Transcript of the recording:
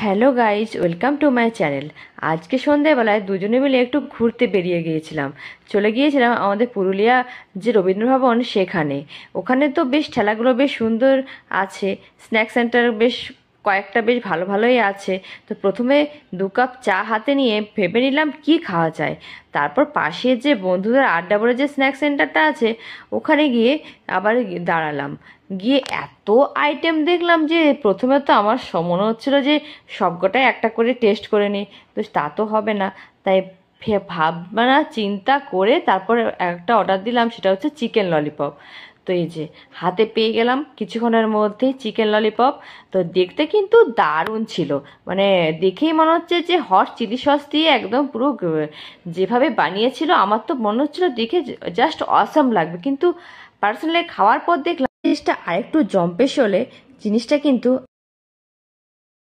Hello guys, welcome to my channel. আজকে সন্ধ্যেবেলায় দুজনে মিলে একটু ঘুরতে বেরিয়ে গিয়েছিলাম। চলে গিয়েছিলাম আমাদের পুরুলিয়া যে রবীন্দ্রভবন সেখানে। ওখানে তো বেশ ঠেলাগুলো বেশ সুন্দর আছে, স্ন্যাক সেন্টার বেশ কয়েকটা বেশ ভালো ভালোই আছে। তো প্রথমে 2 কাপ চা হাতে নিয়ে ভেবে নিলাম কি খাওয়া যায়। তারপর পাশে যে বন্ধুদের আড্ডা বলে যে স্ন্যাক সেন্টারটা আছে ওখানে গিয়ে আবার দাঁড়ালাম। গিয়ে এত আইটেম দেখলাম যে প্রথমে তো আমার মনে হচ্ছিল যে সবকটাই একটা করে টেস্ট করে নিই, তো তা তো হবে না। তাই ভাবনা চিন্তা করে তারপর একটা অর্ডার দিলাম, সেটা হচ্ছে চিকেন ললিপপ। তো এই যে হাতে পেয়ে গেলাম কিছুক্ষণের মধ্যেই চিকেন ললিপপ। তো দেখতে কিন্তু দারুণ ছিল, মানে দেখেই মনে হচ্ছে যে হট চিলি সস দিয়ে একদম পুরো যেভাবে বানিয়েছিল আমার তো মনে হচ্ছিল দেখে জাস্ট অসাম লাগবে, কিন্তু পার্সোনালি খাওয়ার পর দেখলাম জিনিসটা আরেকটু জম্পেশ হলে জিনিসটা কিন্তু